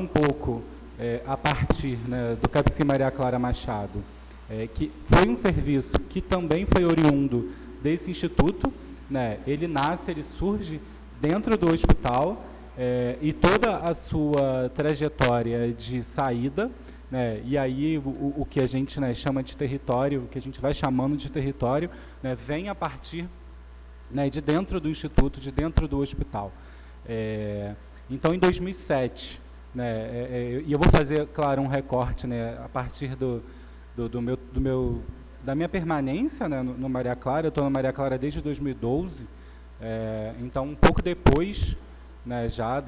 um pouco a partir, né, do CAPCI Maria Clara Machado, que foi um serviço que também foi oriundo desse instituto, né? Ele nasce, ele surge dentro do hospital, e toda a sua trajetória de saída, né, e aí o que a gente, né, chama de território, o que a gente vai chamando de território, né, vem a partir, né, de dentro do instituto, de dentro do hospital. Então, em 2007, né, e eu vou fazer, claro, um recorte, né, a partir da minha permanência, né, no Maria Clara. Eu estou no Maria Clara desde 2012, então um pouco depois, né, já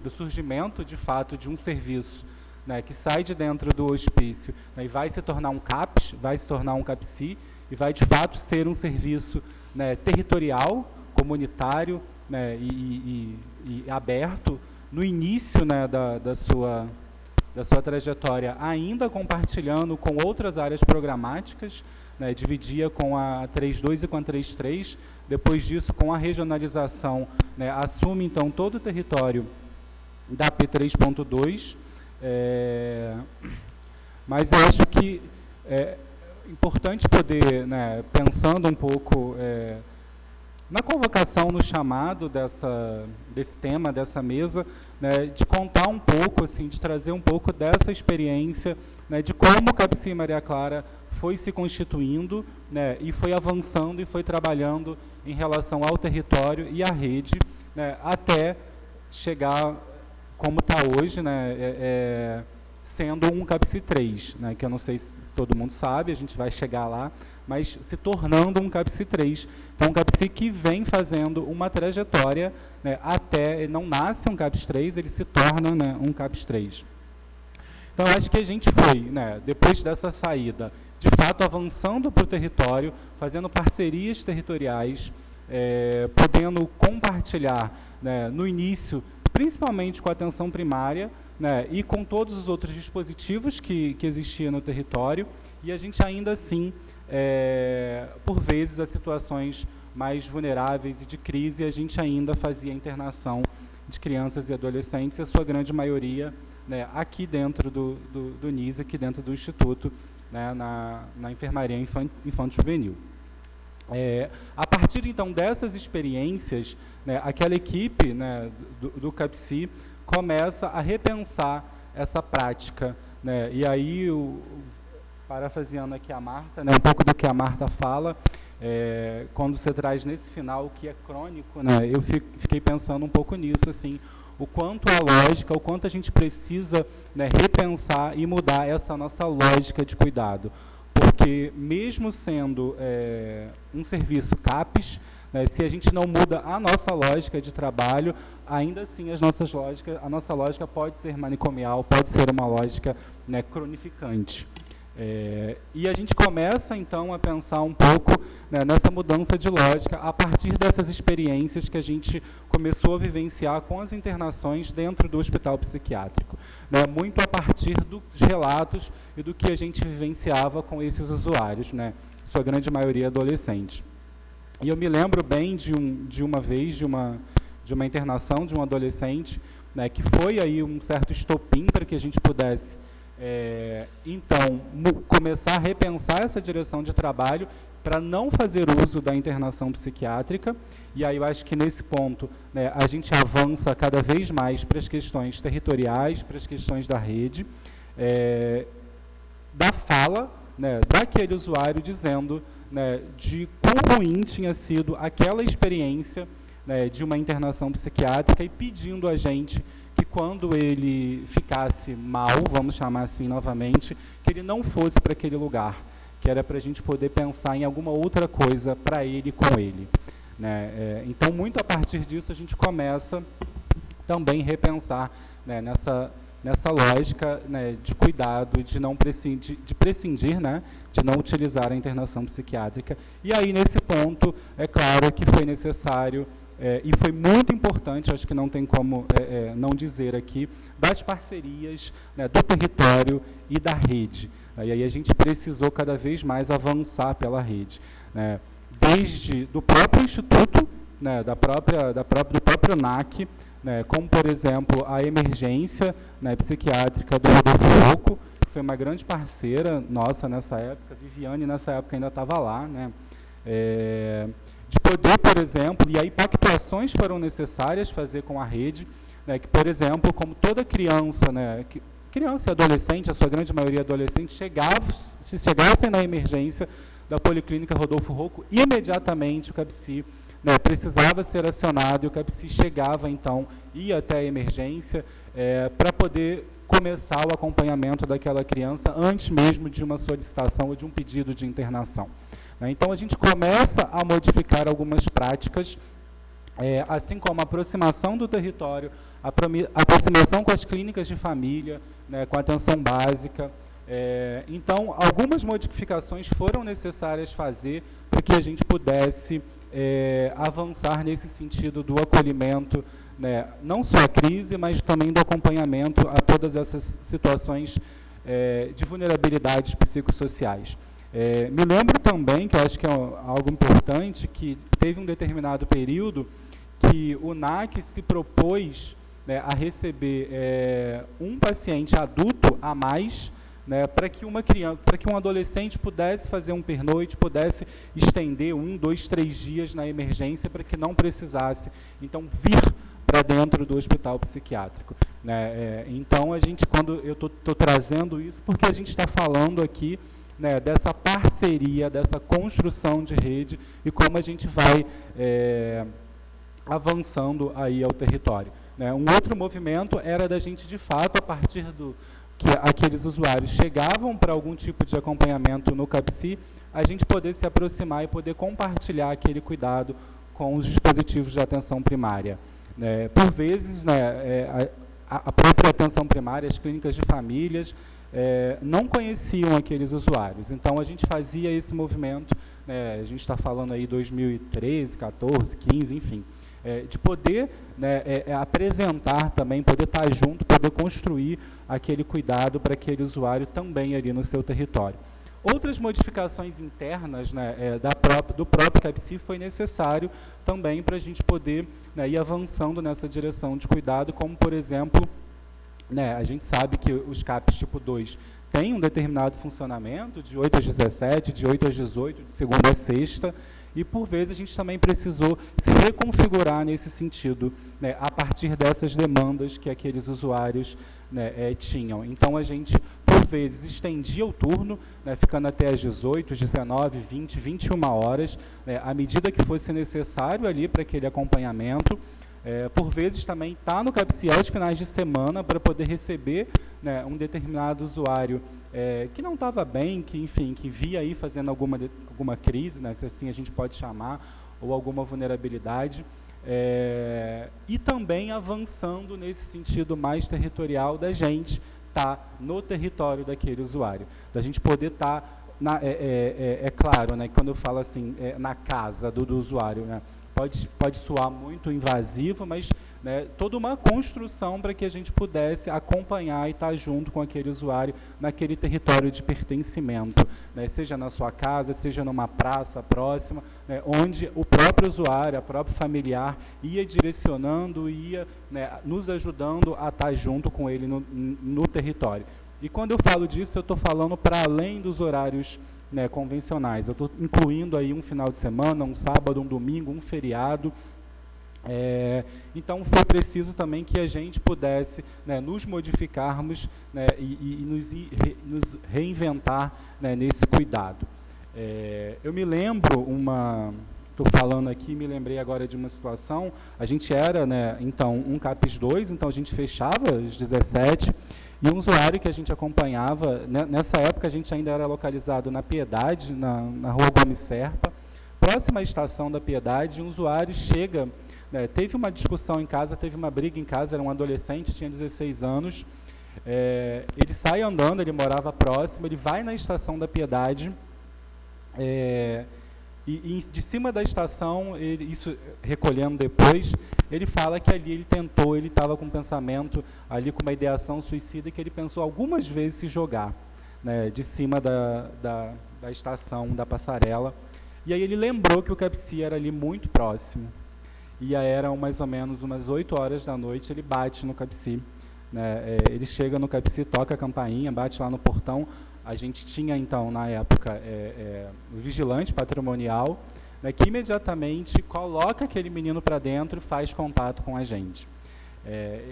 do surgimento, de fato, de um serviço, né, que sai de dentro do hospício, né, e vai se tornar um CAPS, vai se tornar um CAPCI, e vai, de fato, ser um serviço, né, territorial, comunitário, né, e aberto, no início, né, da sua trajetória, ainda compartilhando com outras áreas programáticas, né, dividia com a 3.2 e com a 3.3, depois disso, com a regionalização, né, assume, então, todo o território da P3.2, mas eu acho que é importante poder, né, pensando um pouco na convocação, no chamado desse tema, dessa mesa, né, de contar um pouco, assim, de trazer um pouco dessa experiência, né, de como o CAPCI Maria Clara foi se constituindo, né, e foi avançando e foi trabalhando em relação ao território e à rede, né, até chegar como está hoje, né, sendo um CAPCI 3, né, que eu não sei se todo mundo sabe, a gente vai chegar lá, mas se tornando um CAPCI 3. Então, um CAPCI que vem fazendo uma trajetória, né, até, ele não nasce um CAPCI 3, ele se torna, né, um CAPCI 3. Então, eu acho que a gente foi, né, depois dessa saída, de fato, avançando para o território, fazendo parcerias territoriais, podendo compartilhar, né, no início, principalmente com a atenção primária, né, e com todos os outros dispositivos que existiam no território, e a gente ainda assim, por vezes, as situações mais vulneráveis e de crise, a gente ainda fazia internação de crianças e adolescentes, e a sua grande maioria, né, aqui dentro do NIS, aqui dentro do Instituto, né, na Enfermaria Infanto-Juvenil. A partir, então, dessas experiências, né, aquela equipe, né, do CAPCI começa a repensar essa prática, né, e aí, parafraseando aqui a Marta, né, um pouco do que a Marta fala, quando você traz nesse final o que é crônico, né, eu fiquei pensando um pouco nisso, assim, o quanto a lógica, o quanto a gente precisa, né, repensar e mudar essa nossa lógica de cuidado. Porque, mesmo sendo um serviço CAPES, né, se a gente não muda a nossa lógica de trabalho, ainda assim a nossa lógica pode ser manicomial, pode ser uma lógica, né, cronificante. E a gente começa, então, a pensar um pouco, né, nessa mudança de lógica a partir dessas experiências que a gente começou a vivenciar com as internações dentro do hospital psiquiátrico, né, muito a partir dos relatos e do que a gente vivenciava com esses usuários, né, sua grande maioria adolescentes. E eu me lembro bem de uma internação de um adolescente, né, que foi aí um certo estopim para que a gente pudesse então, começar a repensar essa direção de trabalho para não fazer uso da internação psiquiátrica. E aí eu acho que nesse ponto, né, a gente avança cada vez mais para as questões territoriais, para as questões da rede, da fala, né, daquele usuário dizendo, né, de quão ruim tinha sido aquela experiência, né, de uma internação psiquiátrica, e pedindo a gente que quando ele ficasse mal, vamos chamar assim novamente, que ele não fosse para aquele lugar, que era para a gente poder pensar em alguma outra coisa para ele e com ele, né? Então, muito a partir disso, a gente começa também a repensar, né, nessa lógica, né, de cuidado, de não prescindir, né, de não utilizar a internação psiquiátrica. E aí, nesse ponto, é claro que foi necessário, e foi muito importante, acho que não tem como não dizer aqui, das parcerias, né, do território e da rede. E aí a gente precisou cada vez mais avançar pela rede, né, desde do próprio Instituto, né, do próprio NAC, né, como, por exemplo, a emergência, né, psiquiátrica do Rodolfo Rocco, que foi uma grande parceira nossa nessa época. Viviane, nessa época, ainda estava lá, né, de poder, por exemplo, e aí pactuações foram necessárias fazer com a rede, né, que, por exemplo, como toda criança, né, criança e adolescente, a sua grande maioria adolescente, se chegassem na emergência da Policlínica Rodolfo Rocco, imediatamente o CAPSI, né, precisava ser acionado, e o CAPSI chegava, então, ia até a emergência para poder começar o acompanhamento daquela criança antes mesmo de uma solicitação ou de um pedido de internação. Né. Então, a gente começa a modificar algumas práticas, assim como a aproximação do território, a aproximação com as clínicas de família, né, com a atenção básica. Então, algumas modificações foram necessárias fazer para que a gente pudesse avançar nesse sentido do acolhimento, né, não só à crise, mas também do acompanhamento a todas essas situações de vulnerabilidades psicossociais. Me lembro também, que eu acho que é algo importante, que teve um determinado período que o NAC se propôs, né, a receber um paciente adulto a mais, né, para que um adolescente pudesse fazer um pernoite, pudesse estender 1, 2, 3 dias na emergência, para que não precisasse, então, vir para dentro do hospital psiquiátrico. Né. Então, quando eu estou trazendo isso, porque a gente está falando aqui, né, dessa parceria, dessa construção de rede, e como a gente vai avançando aí ao território. Né. Um outro movimento era da gente, de fato, a partir do que aqueles usuários chegavam para algum tipo de acompanhamento no CAPSI, a gente poder se aproximar e poder compartilhar aquele cuidado com os dispositivos de atenção primária. Né. Por vezes, né, a própria atenção primária, as clínicas de famílias, não conheciam aqueles usuários. Então, a gente fazia esse movimento, né, a gente está falando aí 2013, 14, 15, enfim, de poder, né, apresentar também, poder estar junto, poder construir aquele cuidado para aquele usuário também ali no seu território. Outras modificações internas, né, do próprio CAPSI foi necessário também para a gente poder, né, ir avançando nessa direção de cuidado, como, por exemplo, né, a gente sabe que os CAPs tipo 2 têm um determinado funcionamento, de 8 às 17, de 8 às 18, de segunda a sexta, e por vezes a gente também precisou se reconfigurar nesse sentido, né, a partir dessas demandas que aqueles usuários, né, tinham. Então, a gente, por vezes, estendia o turno, né, ficando até às 18, 19, 20, 21 horas, né, à medida que fosse necessário ali para aquele acompanhamento. Por vezes também está no CAPSI aos finais de semana para poder receber, né, um determinado usuário que não estava bem, que, enfim, que via aí fazendo alguma crise, né, se assim a gente pode chamar, ou alguma vulnerabilidade, e também avançando nesse sentido mais territorial da gente estar no território daquele usuário, da gente poder estar, claro, né, quando eu falo assim, na casa do usuário, né, pode soar muito invasivo, mas, né, toda uma construção para que a gente pudesse acompanhar e estar junto com aquele usuário naquele território de pertencimento, né, seja na sua casa, seja numa praça próxima, né, onde o próprio usuário, a própria familiar ia direcionando, ia, né, nos ajudando a estar junto com ele no território. E quando eu falo disso, eu estou falando para além dos horários, né, convencionais. Eu estou incluindo aí um final de semana, um sábado, um domingo, um feriado. Então, foi preciso também que a gente pudesse, né, nos modificarmos, né, e nos reinventar, né, nesse cuidado. Eu me lembro estou falando aqui, me lembrei agora de uma situação, a gente era, né, então, um CAPS 2, então a gente fechava às 17, e um usuário que a gente acompanhava, né, nessa época a gente ainda era localizado na Piedade, na rua Gomes Serpa, próxima à estação da Piedade, um usuário chega, né, teve uma discussão em casa, teve uma briga em casa, era um adolescente, tinha 16 anos, ele sai andando, ele morava próximo, ele vai na estação da Piedade, e de cima da estação, isso recolhendo depois, ele fala que ali ele estava com um pensamento, ali com uma ideação suicida, que ele pensou algumas vezes se jogar, né, de cima da estação, da passarela. E aí ele lembrou que o CAPSI era ali muito próximo. e aí eram mais ou menos umas 8 horas da noite, ele bate no CAPCI, né? Ele chega no CAPCI, toca a campainha, bate lá no portão. A gente tinha, então, na época, o vigilante patrimonial, né, que imediatamente coloca aquele menino para dentro e faz contato com a gente.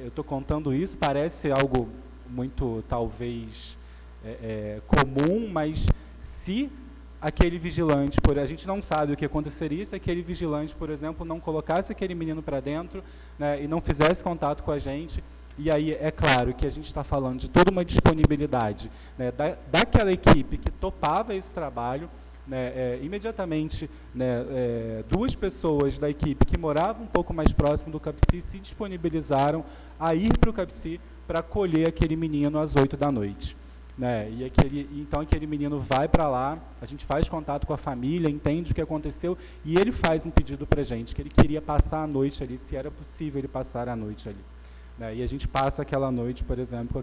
Eu estou contando isso, parece algo muito, talvez, comum, mas se aquele vigilante, a gente não sabe o que aconteceria se aquele vigilante, por exemplo, não colocasse aquele menino para dentro, né, e não fizesse contato com a gente. E aí é claro que a gente está falando de toda uma disponibilidade, né, daquela equipe que topava esse trabalho, né, imediatamente, né, 2 pessoas da equipe que moravam um pouco mais próximo do CAPCI se disponibilizaram a ir para o CAPCI para acolher aquele menino às 8 da noite. Né, então aquele menino vai para lá, a gente faz contato com a família, entende o que aconteceu, e ele faz um pedido para a gente, que ele queria passar a noite ali, se era possível ele passar a noite ali. Né, e a gente passa aquela noite, por exemplo,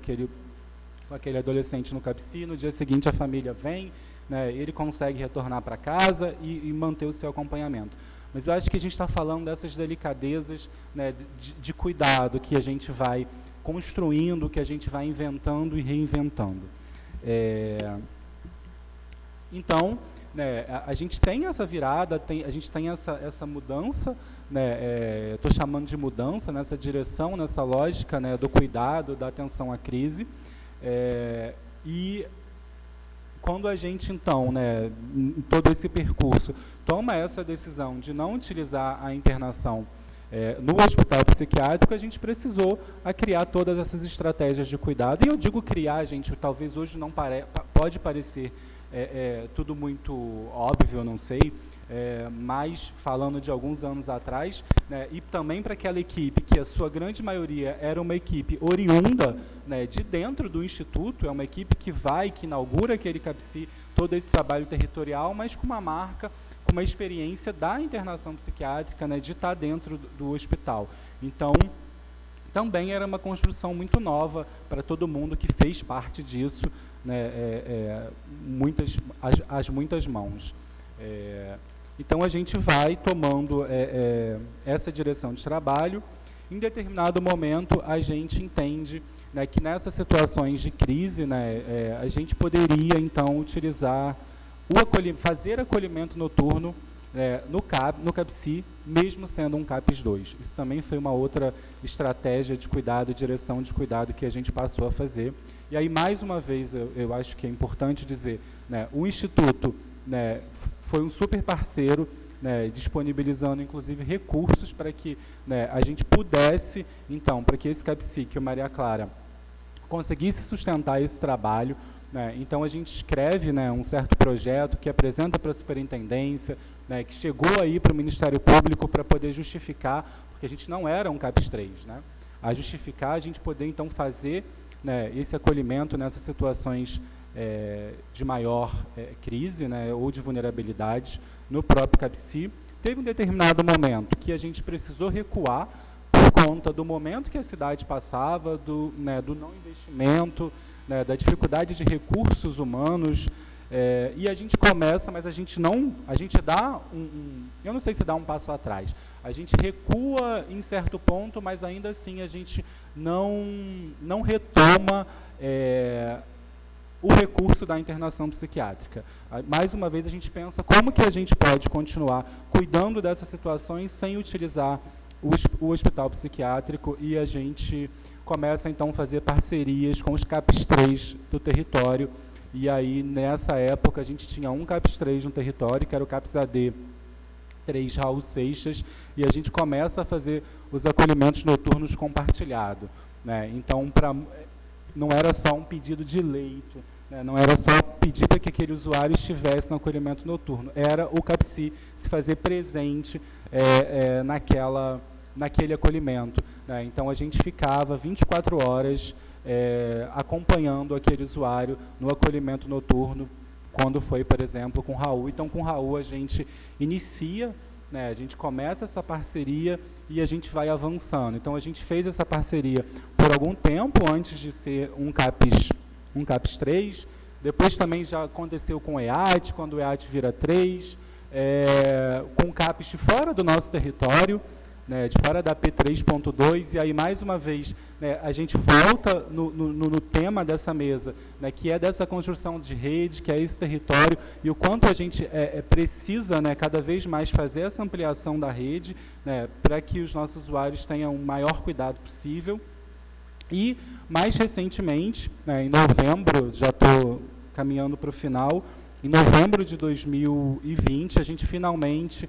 com aquele adolescente no CAPCI, no dia seguinte a família vem, né, ele consegue retornar para casa e manter o seu acompanhamento. Mas eu acho que a gente está falando dessas delicadezas, né, de cuidado que a gente vai construindo, que a gente vai inventando e reinventando. Então, né, a gente tem essa virada, a gente tem essa mudança, né, estou chamando de mudança, nessa direção, nessa lógica, né, do cuidado, da atenção à crise. E quando a gente, então, né, em todo esse percurso, toma essa decisão de não utilizar a internação no hospital psiquiátrico, a gente precisou criar todas essas estratégias de cuidado. E eu digo criar, gente, talvez hoje não pode parecer tudo muito óbvio, eu não sei, mas falando de alguns anos atrás, né, e também para aquela equipe, que a sua grande maioria era uma equipe oriunda, né, de dentro do Instituto, é uma equipe que inaugura aquele CAPCI, todo esse trabalho territorial, mas com uma marca, com uma experiência da internação psiquiátrica, né, de estar dentro do hospital. Então, também era uma construção muito nova para todo mundo que fez parte disso, né, muitas mãos. Então, a gente vai tomando essa direção de trabalho. Em determinado momento, a gente entende, né, que nessas situações de crise, né, a gente poderia, então, utilizar fazer acolhimento noturno no CAPCI, mesmo sendo um CAPS 2. Isso também foi uma outra estratégia de cuidado, direção de cuidado que a gente passou a fazer. E aí, mais uma vez, eu acho que é importante dizer, né, o Instituto, né, foi um super parceiro, né, disponibilizando, inclusive, recursos para que, né, a gente pudesse, então, para que esse CAPCI, que o Maria Clara conseguisse sustentar esse trabalho, né, então a gente escreve, né, um certo projeto que apresenta para a superintendência, né, que chegou aí para o Ministério Público para poder justificar, porque a gente não era um CAPS 3, né, a justificar a gente poder então fazer, né, esse acolhimento nessas situações de maior crise, né, ou de vulnerabilidade no próprio CAPCI. Teve um determinado momento que a gente precisou recuar por conta do momento que a cidade passava, do não investimento, né, da dificuldade de recursos humanos, e a gente começa, mas a gente dá eu não sei se dá um passo atrás, a gente recua em certo ponto, mas ainda assim a gente não retoma o recurso da internação psiquiátrica. Mais uma vez a gente pensa como que a gente pode continuar cuidando dessas situações sem utilizar o hospital psiquiátrico, e a gente começa então a fazer parcerias com os CAPS 3 do território. E aí, nessa época, a gente tinha um CAPS 3 no território, que era o CAPS AD 3 Raul Seixas, e a gente começa a fazer os acolhimentos noturnos compartilhados, né? Então, não era só um pedido de leito, né? Não era só pedir para que aquele usuário estivesse no acolhimento noturno, era o CAPCI se fazer presente naquele acolhimento, né? Então, a gente ficava 24 horas acompanhando aquele usuário no acolhimento noturno, quando foi, por exemplo, com o Raul. Então, com o Raul, a gente inicia, né, a gente começa essa parceria e a gente vai avançando. Então, a gente fez essa parceria por algum tempo, antes de ser um CAPS 3, depois também já aconteceu com o EAT, quando o EAT vira 3, com CAPS de fora do nosso território, né, de fora da P3.2, e aí, mais uma vez, né, a gente volta no tema dessa mesa, né, que é dessa construção de rede, que é esse território, e o quanto a gente precisa, né, cada vez mais fazer essa ampliação da rede, né, para que os nossos usuários tenham o maior cuidado possível. E, mais recentemente, né, em novembro, já estou caminhando para o final, em novembro de 2020, a gente finalmente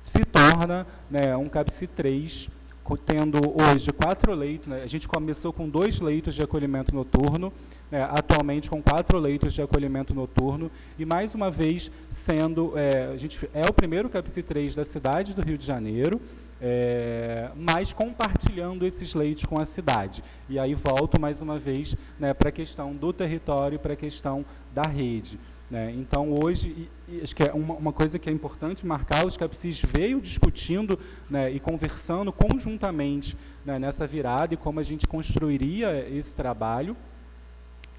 se torna, né, um CAPCI 3, tendo hoje 4 leitos, né, a gente começou com 2 leitos de acolhimento noturno, né, atualmente com 4 leitos de acolhimento noturno, e mais uma vez sendo, a gente é o primeiro CAPCI 3 da cidade do Rio de Janeiro, mas compartilhando esses leitos com a cidade. E aí volto mais uma vez, né, para a questão do território, para a questão da rede. Né? Então, hoje, acho que é uma coisa que é importante marcar, os CAPCIs veio discutindo, né, e conversando conjuntamente, né, nessa virada e como a gente construiria esse trabalho.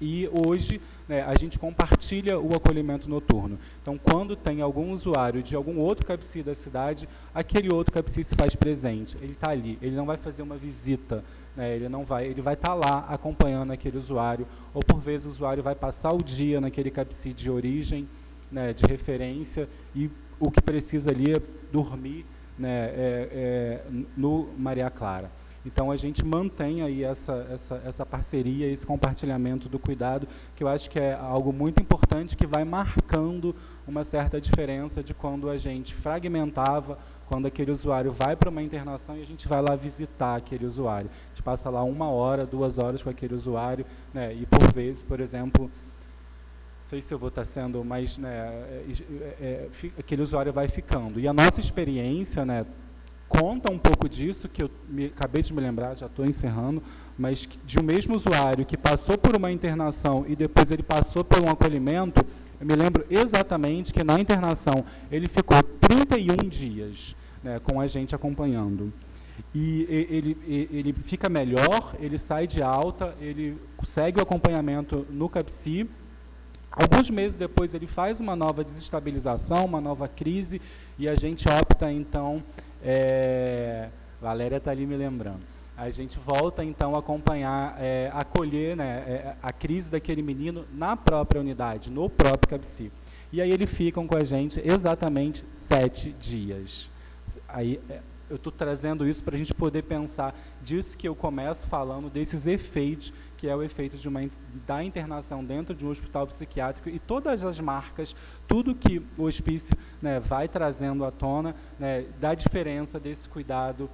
E hoje, né, a gente compartilha o acolhimento noturno. Então, quando tem algum usuário de algum outro CAPCI da cidade, aquele outro CAPCI se faz presente. Ele está ali, ele não vai fazer uma visita, né, ele vai estar lá acompanhando aquele usuário, ou por vezes o usuário vai passar o dia naquele CAPCI de origem, né, de referência, e o que precisa ali é dormir, né, no Maria Clara. Então, a gente mantém aí essa parceria, esse compartilhamento do cuidado, que eu acho que é algo muito importante, que vai marcando uma certa diferença de quando a gente fragmentava, quando aquele usuário vai para uma internação e a gente vai lá visitar aquele usuário. A gente passa lá 1 hora, 2 horas com aquele usuário, né, e por vezes, por exemplo, não sei se eu vou estar sendo, mas, né, aquele usuário vai ficando. E a nossa experiência, né, conta um pouco disso, que eu acabei de me lembrar, já estou encerrando, mas de um mesmo usuário que passou por uma internação e depois ele passou por um acolhimento, eu me lembro exatamente que na internação ele ficou 31 dias, né, com a gente acompanhando. E ele fica melhor, ele sai de alta, ele segue o acompanhamento no CAPCI. Alguns meses depois ele faz uma nova desestabilização, uma nova crise, e a gente opta, então, Valéria está ali me lembrando, a gente volta então a acompanhar, acolher, né, a crise daquele menino na própria unidade, no próprio CAPCI. E aí eles ficam com a gente exatamente 7 dias. Aí, eu estou trazendo isso para a gente poder pensar disso que eu começo falando, desses efeitos, que é o efeito da internação dentro de um hospital psiquiátrico, e todas as marcas, tudo que o hospício, né, vai trazendo à tona, né, da diferença desse cuidado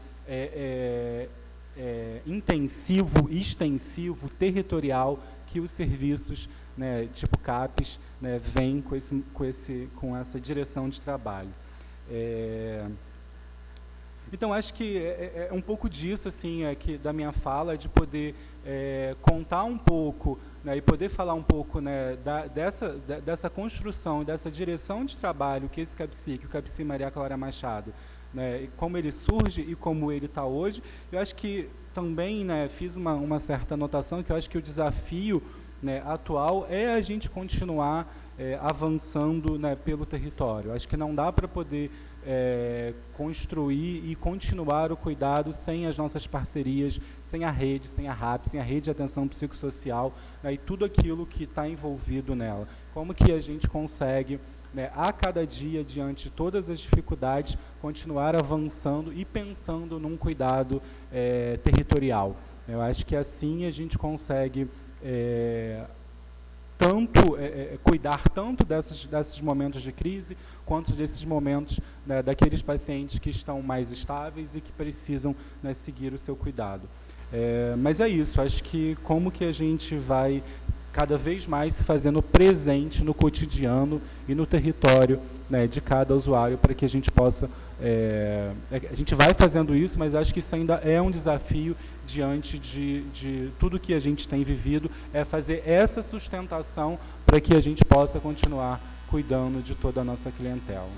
intensivo, extensivo, territorial, que os serviços, né, tipo CAPES, né, vêm com essa direção de trabalho. Então, acho que é um pouco disso, assim, da minha fala, de poder contar um pouco, né, e poder falar um pouco, né, dessa construção, dessa direção de trabalho que esse CAPCI, que o CAPCI Maria Clara Machado, né, como ele surge e como ele está hoje. Eu acho que também, né, fiz uma certa anotação, que eu acho que o desafio, né, atual é a gente continuar avançando, né, pelo território. Acho que não dá para poder construir e continuar o cuidado sem as nossas parcerias, sem a rede, sem a RAP, sem a rede de atenção psicossocial, né, e tudo aquilo que está envolvido nela. Como que a gente consegue, né, a cada dia, diante de todas as dificuldades, continuar avançando e pensando num cuidado territorial. Eu acho que assim a gente consegue cuidar tanto desses momentos de crise, quanto desses momentos, né, daqueles pacientes que estão mais estáveis e que precisam, né, seguir o seu cuidado. Mas é isso, acho que como que a gente vai cada vez mais se fazendo presente no cotidiano e no território, né, de cada usuário, para que a gente possa... a gente vai fazendo isso, mas acho que isso ainda é um desafio diante de tudo que a gente tem vivido, é fazer essa sustentação para que a gente possa continuar cuidando de toda a nossa clientela.